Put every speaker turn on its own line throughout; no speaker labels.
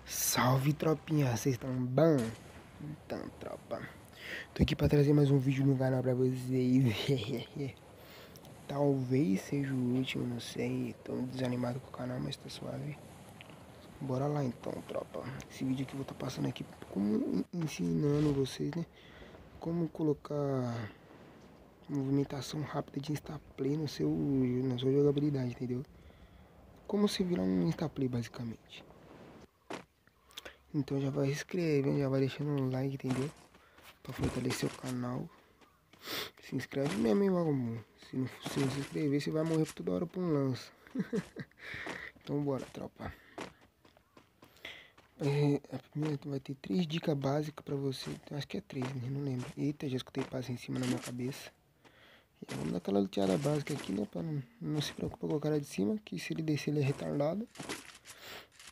Salve, tropinha, vocês estão bom? Então, tropa, tô aqui pra trazer mais um vídeo no canal pra vocês. Talvez seja o último, não sei. Tô desanimado com o canal, mas tá suave. Bora lá então, tropa. Esse vídeo aqui eu vou estar passando aqui como ensinando vocês, né? Como colocar movimentação rápida de instaplay na sua jogabilidade, entendeu? Como se virar um instaplay, basicamente. Então já vai se inscrevendo, já vai deixando um like, entendeu? Pra fortalecer o canal. Se inscreve mesmo, hein, vagabundo. Se não se inscrever, você vai morrer por toda hora por um lance. Então bora, tropa. A primeira vai ter 3 dicas básicas pra você. Acho que é 3, né? Não lembro. Eita, já escutei passo em cima na minha cabeça. E vamos dar aquela luteada básica aqui, né? Pra não se preocupar com o cara de cima, que se ele descer ele é retardado.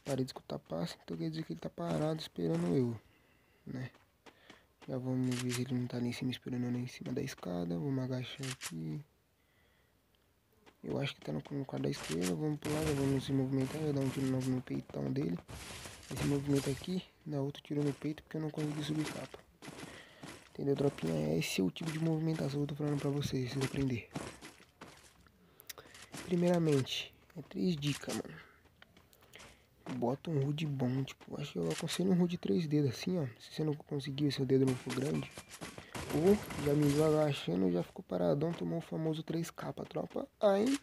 Parei de escutar passo, então quer dizer que ele tá parado esperando eu, né? Já vamos ver se ele não tá ali em cima esperando eu em cima da escada. Vamos agachar aqui. Eu acho que tá no quadro da esquerda. Vamos pular, já vamos se movimentar. Vai dar um tiro novo no peitão dele. Esse movimento aqui, dá outro tiro no peito porque eu não consegui subir capa. Entendeu, tropinha? Esse é o tipo de movimentação que eu tô falando pra vocês aprender. Primeiramente, é 3 dicas, mano. Bota um HUD bom, tipo, acho que eu aconselho um HUD 3 dedos assim, ó. Se você não conseguiu, seu dedo não for grande. Ou já me viu agachando, já ficou paradão, tomou o famoso 3K, tropa. Aí.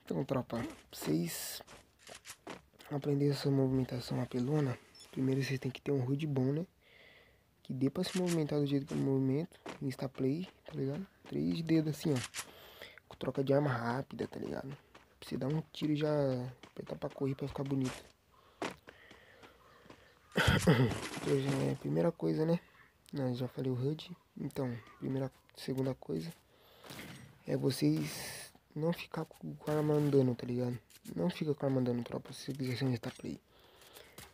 Então, tropa, vocês aprender essa movimentação apelona, primeiro vocês tem que ter um HUD bom, né? Que dê pra se movimentar do jeito que eu movimento. Insta play, tá ligado? 3 dedos assim, ó. Com troca de arma rápida, tá ligado? Pra você dar um tiro e já apertar pra correr pra ficar bonito. Então, primeira coisa, né? Já falei o HUD. Então, segunda coisa é vocês não ficar com a arma andando, tá ligado? Não fica com a arma andando, tropa, se você quiser ser um insta play.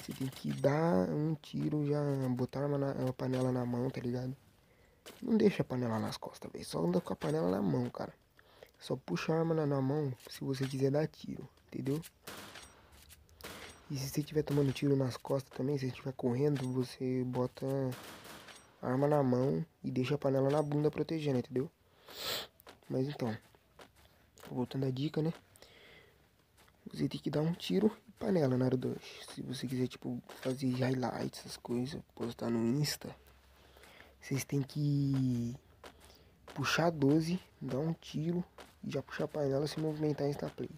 Você tem que dar um tiro, já botar a panela na mão, tá ligado? Não deixa a panela nas costas, velho. Só anda com a panela na mão, cara. Só puxa a arma na mão se você quiser dar tiro, entendeu? E se você estiver tomando tiro nas costas também, se você estiver correndo, você bota a arma na mão e deixa a panela na bunda protegendo, entendeu? Mas então, voltando à dica, né? Você tem que dar um tiro e panela na hora do rush. Se você quiser, tipo, fazer highlights, essas coisas, postar no Insta, vocês tem que puxar 12, dar um tiro e já puxar a panela, se movimentar em insta play.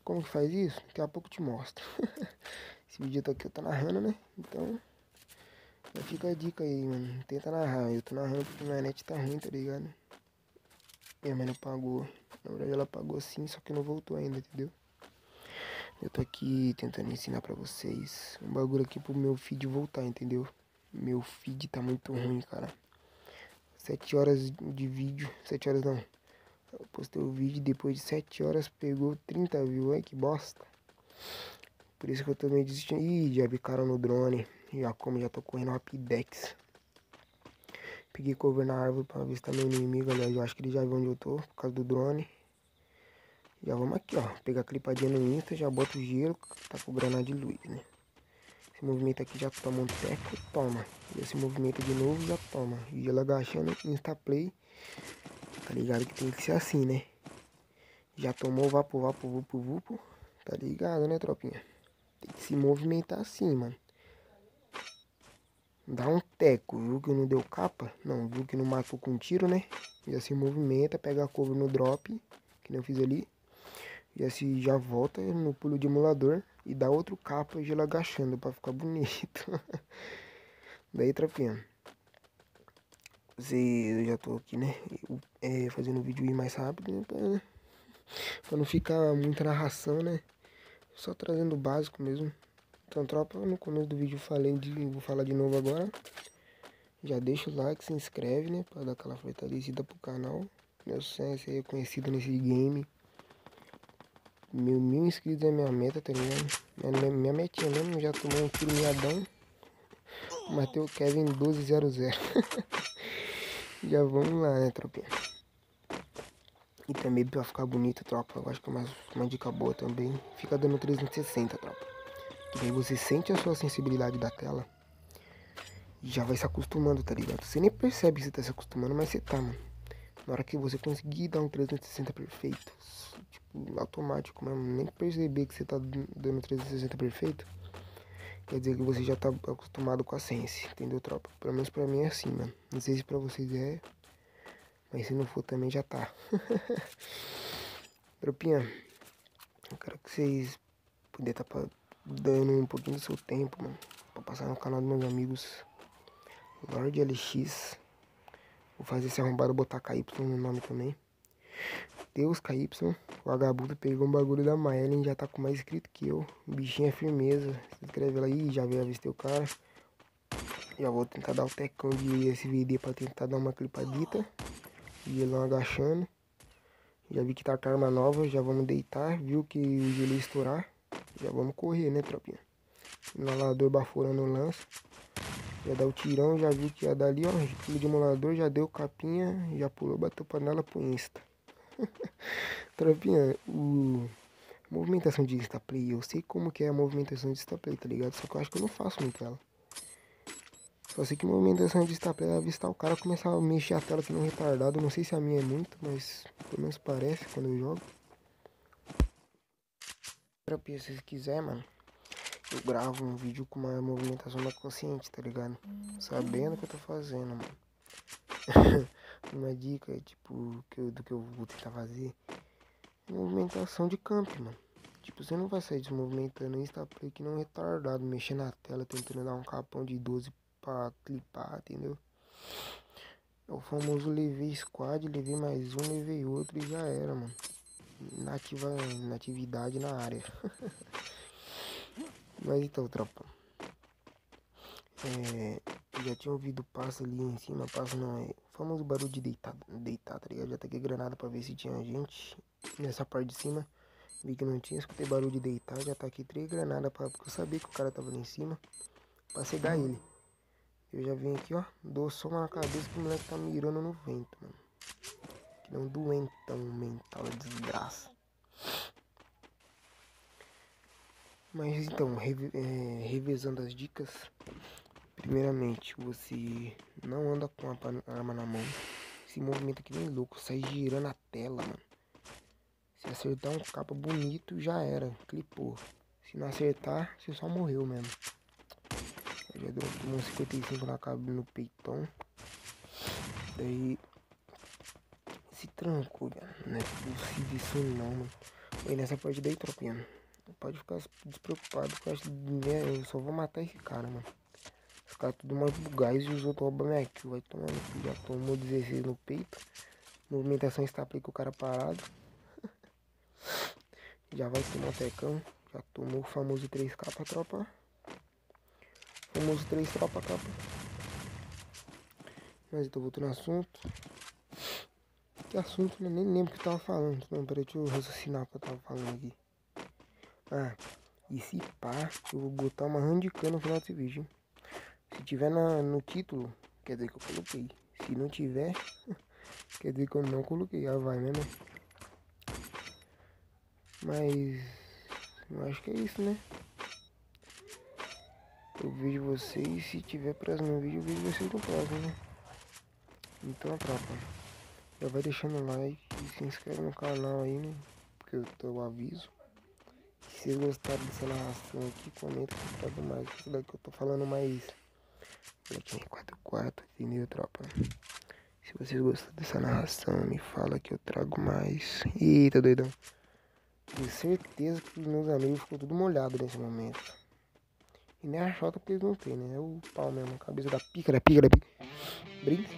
Como que faz isso? Daqui a pouco eu te mostro. Esse vídeo aqui eu tô narrando, né? Então, já fica a dica aí, mano. Tenta narrar. Eu tô narrando porque minha net tá ruim, tá ligado? Minha mãe não pagou. Na verdade ela pagou sim, só que não voltou ainda, entendeu? Eu tô aqui tentando ensinar pra vocês um bagulho aqui pro meu feed voltar, entendeu? Meu feed tá muito ruim, cara. 7 horas de vídeo. 7 horas não. Eu postei o vídeo depois de 7 horas pegou 30 views. Ai, que bosta. Por isso que eu tô meio desistindo. Ih, já bicaram no drone. Já tô correndo rapidex. Peguei cover na árvore pra avistar meu inimigo. Aliás, eu acho que ele já viu onde eu tô por causa do drone. Já vamos aqui, ó. Pegar a clipadinha no Insta, já bota o gelo. Tá com granada de luz, né? Esse movimento aqui já toma um teco, toma. E esse movimento de novo já toma. Gelo agachando, insta play. Tá ligado que tem que ser assim, né? Já tomou vapo, vupo. Tá ligado, né, tropinha? Tem que se movimentar assim, mano. Dá um teco, viu que não deu capa? Não, viu que não matou com tiro, né? Já se movimenta, pega a cover no drop, que nem eu fiz ali. Já volta no pulo de emulador e dá outro capa e gelo agachando pra ficar bonito. Daí, tropinha. Eu já tô aqui, né? Fazendo o vídeo ir mais rápido, né? Pra não ficar muita narração, né? Só trazendo o básico mesmo. Então, tropa, no começo do vídeo eu falei vou falar de novo agora. Já deixa o like, se inscreve, né? Pra dar aquela fortalecida pro canal. Meu sonho é ser reconhecido nesse game. 1000 inscritos é minha meta, tá ligado? Minha metinha mesmo, já tomou um tiro miadão. Matei o Kevin 1200. Já vamos lá, né, tropinha? E também pra ficar bonito, tropa. Eu acho que é uma dica boa também. Fica dando 360, tropa. E aí você sente a sua sensibilidade da tela e já vai se acostumando, tá ligado? Você nem percebe que você tá se acostumando, mas você tá, mano. Na hora que você conseguir dar um 360 perfeito, tipo, automático mesmo, nem perceber que você tá dando 360 perfeito, quer dizer que você já tá acostumado com a Sense, entendeu, tropa? Pelo menos pra mim é assim, mano. Não sei se pra vocês é, mas se não for também já tá. Tropinha, eu quero que vocês puderem tá dando um pouquinho do seu tempo, mano, pra passar no canal dos meus amigos Lord LX. Vou fazer esse arrombado botar KY no nome também. Deus KY, o vagabundo pegou um bagulho da Maellen, já tá com mais inscrito que eu. O bichinho é firmeza. Se inscreve lá aí, já veio avistar o cara. Já vou tentar dar o tecão de SVD pra tentar dar uma clipadita. E ele não agachando. Já vi que tá com a arma nova, já vamos deitar. Viu que o gelo ia estourar. Já vamos correr, né, tropinha? Inalador baforando o lance. Já dá o tirão, já viu que ia dar ali, ó. Pulo de emulador, já deu capinha. Já pulou, bateu panela pro Insta. Tropinha, movimentação de instaplay, eu sei como que é a movimentação de instaplay, tá ligado? Só que eu acho que eu não faço muito ela. Só sei que movimentação de instaplay é avistar o cara começar a mexer a tela que não retardado. Não sei se a minha é muito, mas pelo menos parece quando eu jogo. Tropinha, se vocês quiserem, mano, eu gravo um vídeo com uma movimentação mais consciente, tá ligado? Sabendo o que eu tô fazendo, mano. Uma dica, tipo, do que eu vou tentar fazer. Movimentação de camp, mano. Tipo, você não vai sair se movimentando em instaplay que não retardado, mexendo na tela, tentando dar um capão de 12 pra clipar, entendeu? É o famoso levei squad, levei mais um, levei outro e já era, mano. Natividade na área. Mas então, tropa. Já tinha ouvido passo ali em cima, passo não, é o famoso barulho de deitar, tá ligado? Já taquei granada pra ver se tinha gente nessa parte de cima. Vi que não tinha, escutei barulho de deitar, já taquei 3 granadas porque eu sabia que o cara tava ali em cima, pra cegar ele. Eu já vim aqui, ó, dou soma na cabeça que o moleque tá mirando no vento, mano. Que não doentão mental, é desgraça. Mas então, revezando as dicas. Primeiramente, você não anda com a arma na mão. Se movimenta que nem louco, sai girando a tela, mano. Se acertar um capa bonito, já era, clipou. Se não acertar, você só morreu mesmo. Eu já deu um 55 na cabeça no peitão. Daí se trancou, cara. Não é possível isso não, mano. E nessa parte daí, tropinha, pode ficar despreocupado, que eu acho que eu só vou matar esse cara, mano. Os caras tudo mais bugais e os outros roubam minha kill. Vai tomando, já tomou 16 no peito. Movimentação está que o cara parado. Já vai tomar o tecão. Já tomou o famoso 3K pra tropa. Famoso 3 tropa capa. Mas eu tô voltando ao assunto. Que assunto, né? Nem lembro o que eu tava falando. Não, peraí, deixa eu raciocinar o que eu tava falando aqui. Ah, e se pá, eu vou botar uma handicam no final desse vídeo. Se tiver no título, quer dizer que eu coloquei. Se não tiver, quer dizer que eu não coloquei. Ah, vai, né? Mas eu acho que é isso, né? Eu vejo vocês, se tiver próximo vídeo, eu vejo vocês no próximo, né? Então, tropa, já vai deixando o like e se inscreve no canal aí, né? Porque eu aviso. Se vocês gostaram dessa narração aqui, comenta que eu trago mais. Isso daqui eu tô falando mais Black 44, entendeu, tropa? Se vocês gostaram dessa narração, me fala que eu trago mais. Eita, doidão. Tenho certeza que os meus amigos ficou tudo molhado nesse momento. E nem a chota porque eles não tem, né? É o pau mesmo, a cabeça da pica. Brinca.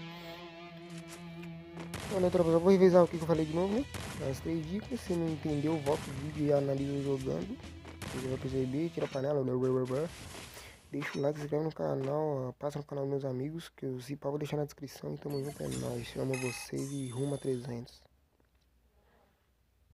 Então, né, tropa, eu vou revisar o que eu falei de novo, né? As 3 dicas. Se não entendeu, volta o vídeo e analisa jogando. Você vai perceber, tira a panela, deixa o like, se inscreve no canal, passa no canal dos meus amigos, que eu vou deixar na descrição. E tamo junto, é nóis. Amo vocês e rumo a 300.